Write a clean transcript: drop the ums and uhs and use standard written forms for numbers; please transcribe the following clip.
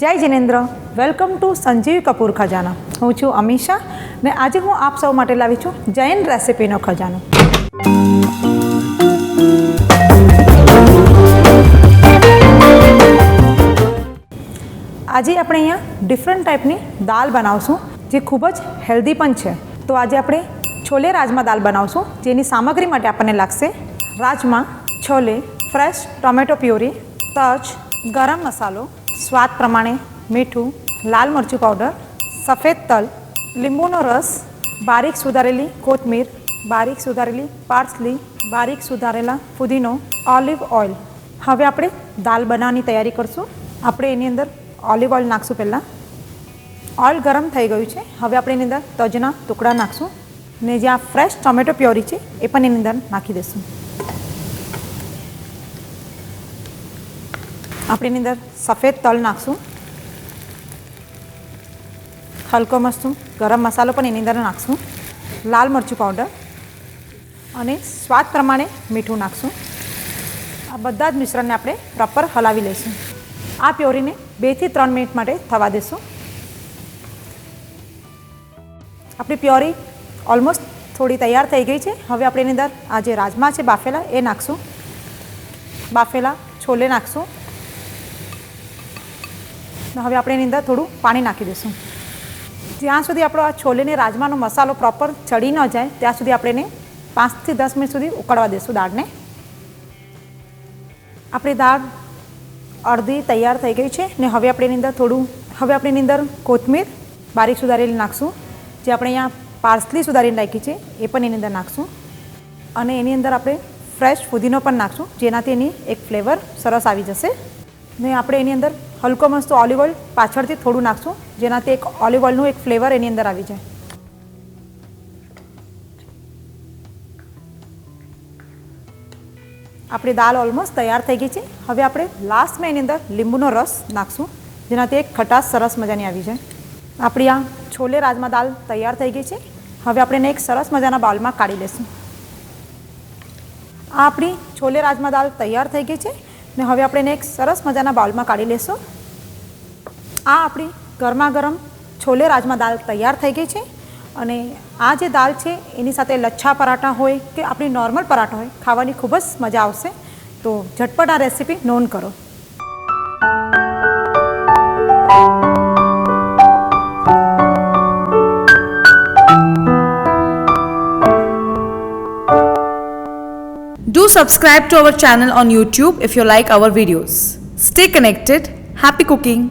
જય Jinendra, welcome to Sanjeev Kapoor ખજાના. હું છું અમીષા ને આજે હું આપ સૌ માટે લાવી છું જૈન રેસિપીનો ખજાનો. આજે આપણે અહીંયા ડિફરન્ટ ટાઈપની દાળ બનાવશું જે ખૂબ જ હેલ્ધી પણ છે. તો આજે આપણે છોલે રાજમા દાળ બનાવશું, જેની સામગ્રી માટે આપણને લાગશે રાજમા, છોલે, ફ્રેશ ટોમેટો પ્યુરી, તજ, ગરમ મસાલો, સ્વાદ પ્રમાણે મીઠું, લાલ મરચું પાવડર, સફેદ તલ, લીંબુનો રસ, બારીક સુધારેલી કોથમીર, બારીક સુધારેલી પાર્સલી, બારીક સુધારેલા ફુદીનો, ઓલિવ ઓઇલ. હવે આપણે દાળ બનાવવાની તૈયારી કરશું. આપણે એની અંદર ઓલિવ ઓઇલ નાખશું. પહેલાં ઓઇલ ગરમ થઈ ગયું છે. હવે આપણે એની અંદર તજના ટુકડા નાખશું ને જે આ ફ્રેશ ટોમેટો પ્યોરી છે એ પણ એની અંદર નાખી દઈશું. આપણે એની અંદર સફેદ તલ નાખશું, હલકો મરચું, ગરમ મસાલો પણ એની અંદર નાખશું, લાલ મરચું પાવડર અને સ્વાદ પ્રમાણે મીઠું નાખશું. આ બધા જ મિશ્રણને આપણે પ્રોપર હલાવી લઈશું. આ પ્યોરીને 2 થી 3 મિનિટ માટે થવા દઈશું. આપણી પ્યોરી ઓલમોસ્ટ થોડી તૈયાર થઈ ગઈ છે. હવે આપણે એની અંદર આ જે રાજમા છે બાફેલા એ નાખશું, બાફેલા છોલે નાખશું. હવે આપણે એની અંદર થોડું પાણી નાખી દઈશું. જ્યાં સુધી આપણો આ છોલે ને રાજમાનો મસાલો પ્રોપર ચડી ન જાય ત્યાં સુધી આપણે એને 5 થી 10 મિનિટ સુધી ઉકળવા દઈશું દાળને. આપણી દાળ અડધી તૈયાર થઈ ગઈ છે ને હવે આપણે એની અંદર કોથમીર બારીક સુધારેલી નાખશું. જે આપણે અહીંયા પાર્સલી સુધારીને નાખી છે એ પણ એની અંદર નાખશું અને એની અંદર આપણે ફ્રેશ ફુદીનો પણ નાખશું, જેનાથી એની એક ફ્લેવર સરસ આવી જશે. ને આપણે એની અંદર હલકો મસ્ત ઓલિવ ઓઇલ પાછળથી થોડું નાખશું, જેનાથી એક ઓલિવ ઓઇલનું એક ફ્લેવર એની અંદર આવી જાય. આપણી દાળ ઓલમોસ્ટ તૈયાર થઈ ગઈ છે. હવે આપણે લાસ્ટમાં એની અંદર લીંબુનો રસ નાખશું, જેનાથી એક ખટાશ સરસ મજાની આવી જાય. આપણી આ છોલે રાજમા દાળ તૈયાર થઈ ગઈ છે. હવે આપણે એને એક સરસ મજાના બાઉલમાં કાઢી લઈશું. આ આપણી છોલે રાજમા દાળ તૈયાર થઈ ગઈ છે ને હવે આપણે એને એક સરસ મજાના બાઉલમાં કાઢી લઈશું. આ આપણી ગરમા ગરમ છોલે રાજમા દાળ તૈયાર થઈ ગઈ છે અને આ જે દાળ છે એની સાથે લચ્છા પરાઠા હોય કે આપણી નોર્મલ પરાઠા હોય, ખાવાની ખૂબ જ મજા આવશે. તો ઝટપટ આ રેસીપી નોંધ કરો. Do subscribe to our channel on YouTube if you like our videos. Stay connected. Happy cooking!